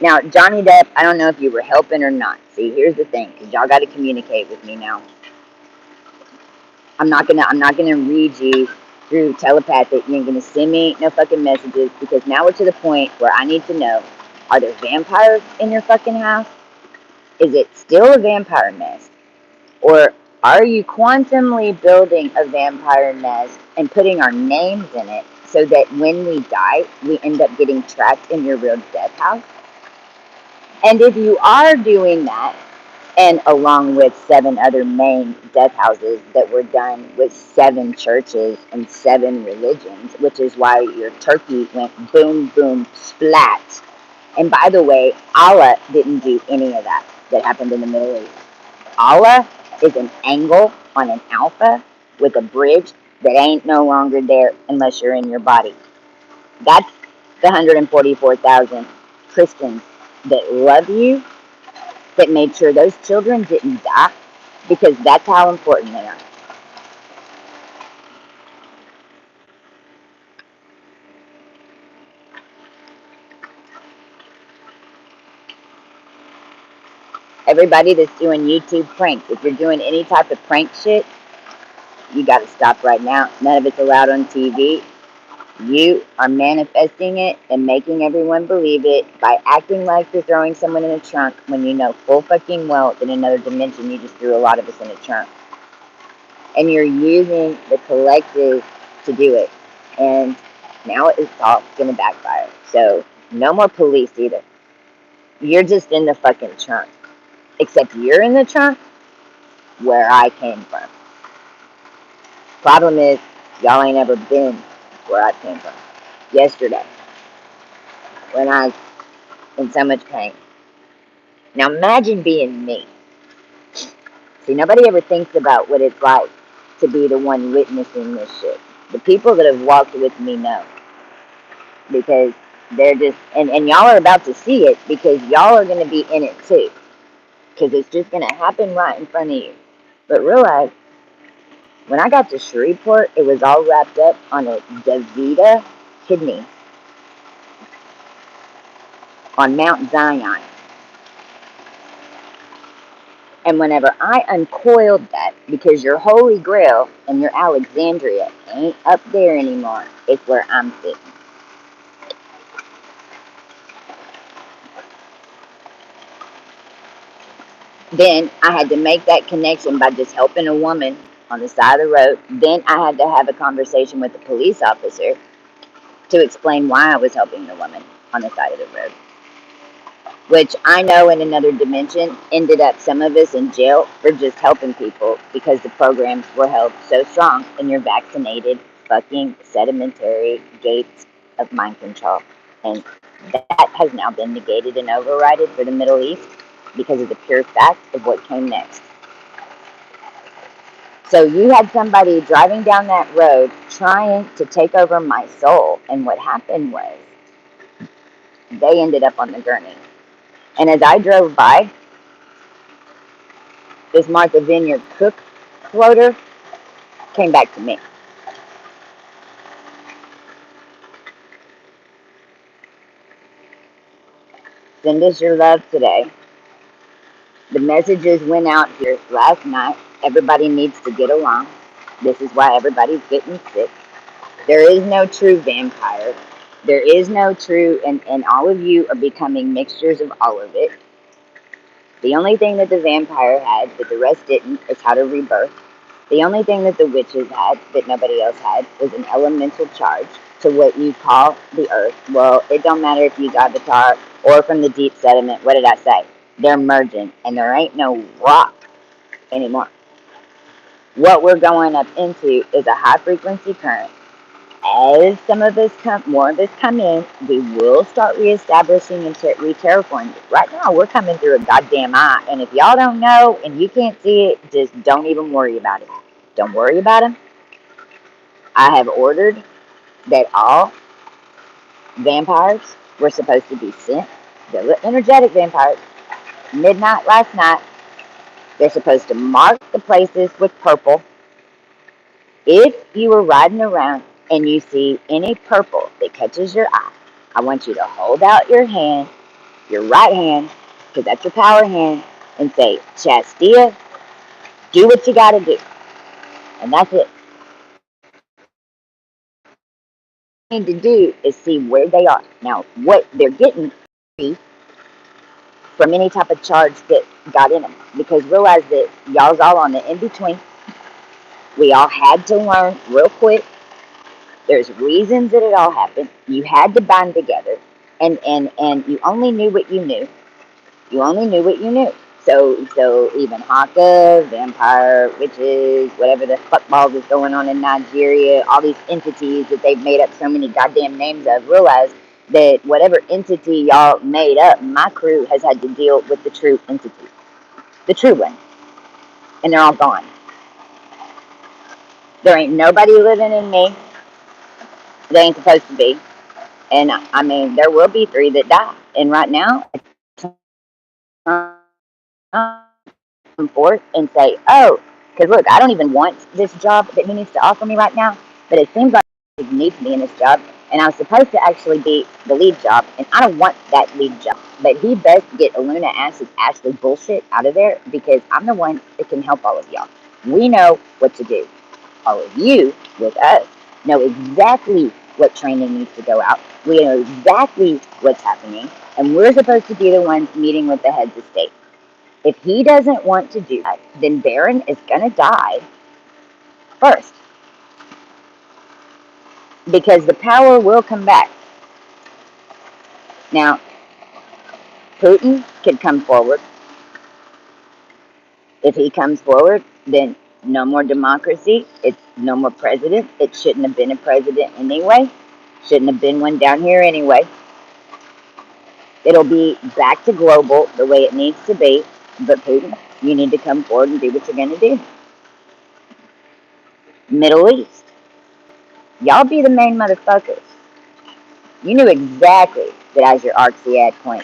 A: Now, Johnny Depp, I don't know if you were helping or not. See, here's the thing, because y'all got to communicate with me now. I'm not gonna read you through telepathic. You ain't gonna send me no fucking messages, because now we're to the point where I need to know: are there vampires in your fucking house? Is it still a vampire nest, or are you quantumly building a vampire nest and putting our names in it so that when we die, we end up getting trapped in your real death house? And if you are doing that, and along with 7 other main death houses that were done with 7 churches and 7 religions, which is why your turkey went boom, boom, splat. And by the way, Allah didn't do any of that happened in the Middle East. Allah is an angle on an alpha with a bridge that ain't no longer there unless you're in your body. That's the 144,000 Christians that love you, that made sure those children didn't die, because that's how important they are. Everybody that's doing YouTube pranks, if you're doing any type of prank shit, you gotta stop right now. None of it's allowed on TV. You are manifesting it and making everyone believe it by acting like you're throwing someone in a trunk when you know full fucking well in another dimension you just threw a lot of us in a trunk. And you're using the collective to do it. And now it's all going to backfire. So no more police either. You're just in the fucking trunk. Except you're in the trunk where I came from. Problem is, y'all ain't ever been where I came from. Yesterday, when I was in so much pain. Now imagine being me. See, nobody ever thinks about what it's like to be the one witnessing this shit. The people that have walked with me know. Because they're just, and y'all are about to see it because y'all are going to be in it too. Because it's just going to happen right in front of you. But realize, when I got to Shreveport, it was all wrapped up on a DaVita kidney on Mount Zion. And whenever I uncoiled that, because your Holy Grail and your Alexandria ain't up there anymore, it's where I'm sitting. Then I had to make that connection by just helping a woman on the side of the road. Then I had to have a conversation with the police officer to explain why I was helping the woman on the side of the road. Which I know in another dimension ended up some of us in jail for just helping people because the programs were held so strong in your vaccinated fucking sedimentary gates of mind control. And that has now been negated and overridden for the Middle East because of the pure fact of what came next. So you had somebody driving down that road trying to take over my soul, and what happened was they ended up on the gurney. And as I drove by, this Martha Vineyard cook floater came back to me. Send us your love today. The messages went out here last night. Everybody needs to get along. This is why everybody's getting sick. There is no true vampire. There is no true, and all of you are becoming mixtures of all of it. The only thing that the vampire had that the rest didn't is how to rebirth. The only thing that the witches had that nobody else had was an elemental charge to what you call the earth. Well, it don't matter if you got Avatar or from the deep sediment. What did I say? They're merging, and there ain't no rock anymore. What we're going up into is a high frequency current. As some of us come, more of us come in, we will start reestablishing and re-terraforming. Right now, we're coming through a goddamn eye, and if y'all don't know and you can't see it, just don't even worry about it. Don't worry about them. I have ordered that all vampires were supposed to be sent. The energetic vampires, midnight last night, they're supposed to mark the places with purple. If you were riding around and you see any purple that catches your eye, I want you to hold out your hand, your right hand, because that's your power hand, and say, Chastia, do what you got to do. And that's it. What you need to do is see where they are. Now, what they're getting from any type of charge that got in them. Because realize that y'all's all on the in-between. We all had to learn real quick. There's reasons that it all happened. You had to bind together. And you only knew what you knew. You only knew what you knew. So even Haka, vampire, witches, whatever the fuckballs is going on in Nigeria, all these entities that they've made up so many goddamn names of, realize that whatever entity y'all made up, my crew has had to deal with the true entity, the true one, and they're all gone. There ain't nobody living in me. They ain't supposed to be. And I mean, there will be 3 that die. And right now, come forth and say, oh, because look, I don't even want this job that he needs to offer me right now, but it seems like he needs me in this job, and I was supposed to actually be the lead job, and I don't want that lead job. But he best get Aluna Acid Ashley bullshit out of there because I'm the one that can help all of y'all. We know what to do. All of you, with us, know exactly what training needs to go out. We know exactly what's happening, and we're supposed to be the ones meeting with the heads of state. If he doesn't want to do that, then Baron is going to die first, because the power will come back. Now, Putin could come forward. If he comes forward, then no more democracy. It's no more president. It shouldn't have been a president anyway. Shouldn't have been one down here anyway. It'll be back to global the way it needs to be. But Putin, you need to come forward and do what you're going to do. Middle East. Y'all be the main motherfuckers. You knew exactly that I was your Arxiad queen.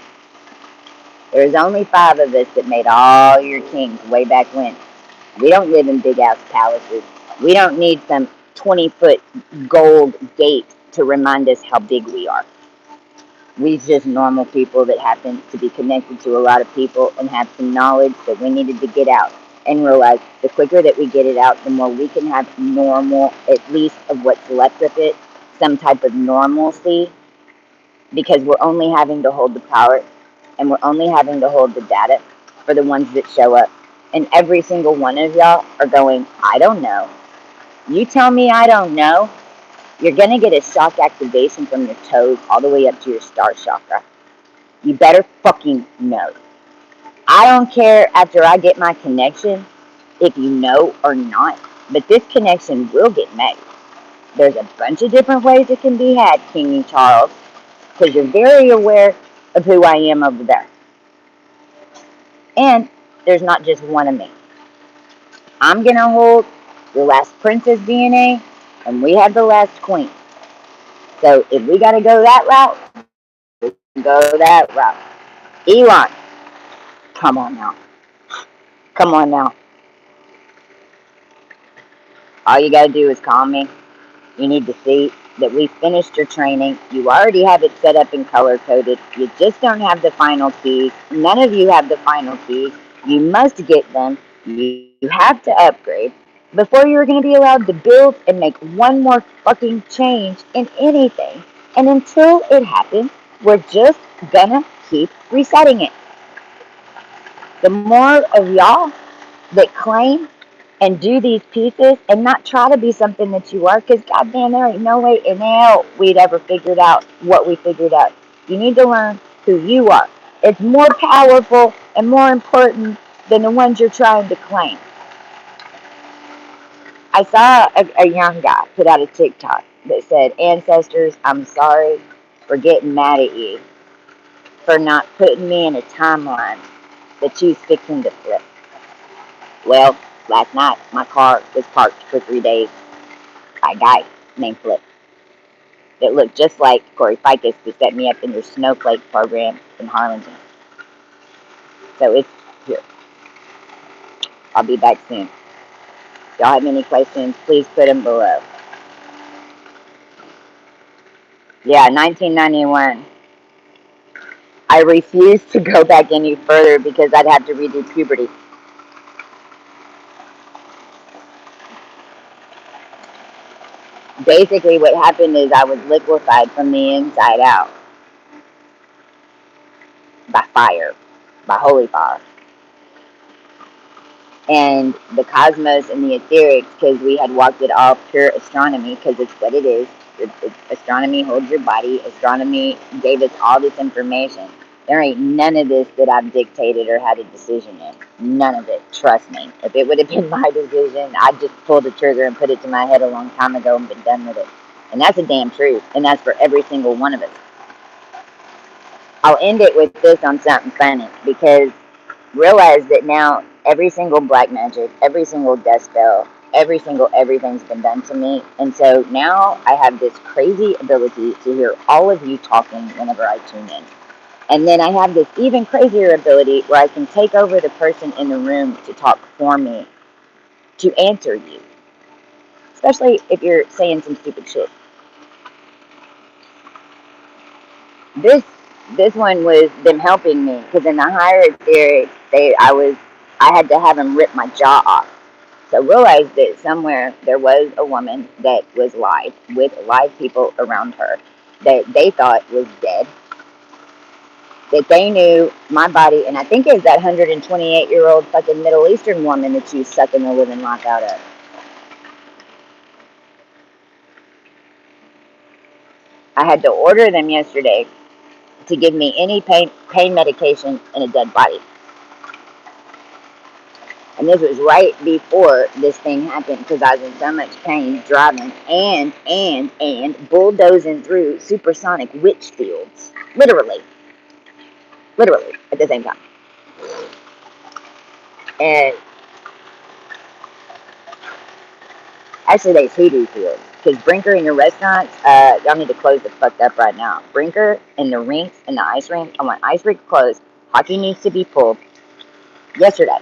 A: There's only 5 of us that made all your kings way back when. We don't live in big ass palaces. We don't need some 20-foot gold gate to remind us how big we are. We're just normal people that happen to be connected to a lot of people and have some knowledge that we needed to get out and realize the quicker that we get it out, the more we can have normal, at least of what's left of it, some type of normalcy, because we're only having to hold the power and we're only having to hold the data for the ones that show up. And every single one of y'all are going, I don't know. You tell me I don't know, you're going to get a shock activation from your toes all the way up to your star chakra. You better fucking know. I don't care after I get my connection if you know or not, but this connection will get made. There's a bunch of different ways it can be had, King Charles, because you're very aware of who I am over there. And there's not just one of me. I'm going to hold the last princess DNA, and we have the last queen. So if we got to go that route, go that route. Elon, come on now. Come on now. All you got to do is call me. You need to see that we finished your training. You already have it set up and color coded. You just don't have the final keys. None of you have the final keys. You must get them. You have to upgrade before you're going to be allowed to build and make one more fucking change in anything. And until it happens, we're just gonna keep resetting it. The more of y'all that claim and do these pieces and not try to be something that you are, because goddamn, there ain't no way in hell we'd ever figured out what we figured out. You need to learn who you are. It's more powerful and more important than the ones you're trying to claim. I saw a young guy put out a TikTok that said, Ancestors, I'm sorry for getting mad at you for not putting me in a timeline that you's fixing to flip. Well, last night my car was parked for 3 days by a guy named Flip that looked just like Corey Ficus that set me up in your Snowflake program in Harlingen. So it's here. I'll be back soon. If y'all have any questions, please put them below. Yeah, 1991. I refused to go back any further because I'd have to redo puberty. Basically, what happened is I was liquefied from the inside out by fire, by holy fire. And the cosmos and the etherics, because we had walked it all pure astronomy, because it's what it is. Astronomy holds your body. Astronomy gave us all this information. There ain't none of this that I've dictated or had a decision in. None of it. Trust me. If it would have been my decision, I'd just pull the trigger and put it to my head a long time ago and been done with it. And that's a damn truth. And that's for every single one of us. I'll end it with this on something funny, because realize that now every single black magic, every single death spell, every single everything's been done to me. And so now I have this crazy ability to hear all of you talking whenever I tune in. And then I have this even crazier ability where I can take over the person in the room to talk for me, to answer you. Especially if you're saying some stupid shit. This one was them helping me, because in the higher etherics, I had to have them rip my jaw off. So realize that somewhere there was a woman that was live with live people around her that they thought was dead. That they knew my body, and I think it was that 128-year-old fucking Middle Eastern woman that you sucking the living life out of. I had to order them yesterday to give me any pain medication in a dead body. And this was right before this thing happened because I was in so much pain driving and bulldozing through supersonic witch fields. Literally at the same time. And actually, they hoodoo fields. Because Brinker and your restaurants, y'all need to close the fuck up right now. Brinker and the rinks and the ice rink, I want ice rink closed. Hockey needs to be pulled. Yesterday.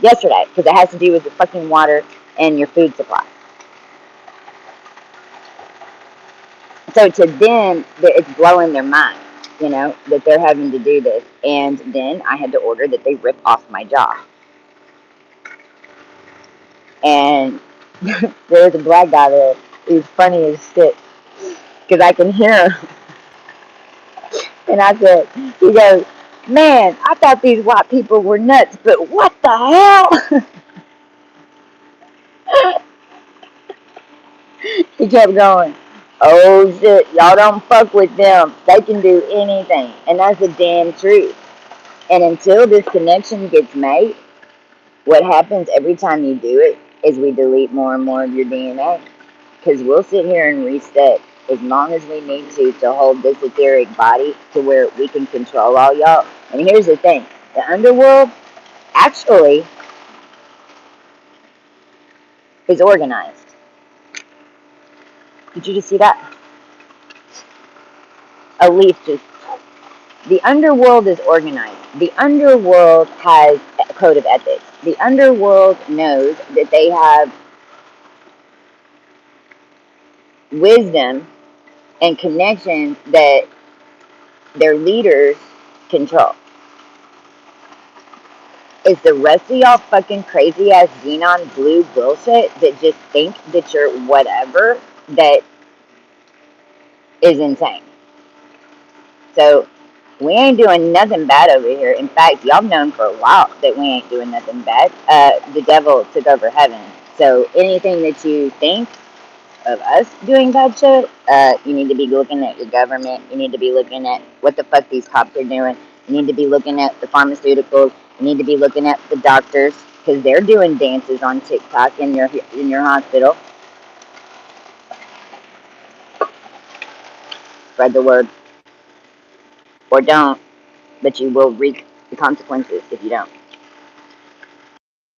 A: Because it has to do with the fucking water and your food supply. So to them, it's blowing their mind, that they're having to do this. And then I had to order that they rip off my jaw. And there was a black guy there. He was funny as shit. Because I can hear him. And I said, he goes, man, I thought these white people were nuts, but what the hell? He kept going, oh shit, y'all don't fuck with them. They can do anything. And that's the damn truth. And until this connection gets made, what happens every time you do it is we delete more and more of your DNA. Because we'll sit here and reset as long as we need to hold this etheric body to where we can control all y'all. And here's the thing. The underworld actually is organized. Did you just see that? A leaf just... The underworld is organized. The underworld has a code of ethics. The underworld knows that they have wisdom and connections that their leaders control. It's the rest of y'all fucking crazy ass xenon blue bullshit that just think that you're whatever that is insane. So we ain't doing nothing bad over here. In fact, y'all known for a while that we ain't doing nothing bad. The devil took over heaven. So anything that you think of us doing bad shit, you need to be looking at your government. You need to be looking at what the fuck these cops are doing. You need to be looking at the pharmaceuticals. You need to be looking at the doctors because they're doing dances on TikTok in your hospital. Spread the word. Or don't, but you will reap the consequences if you don't.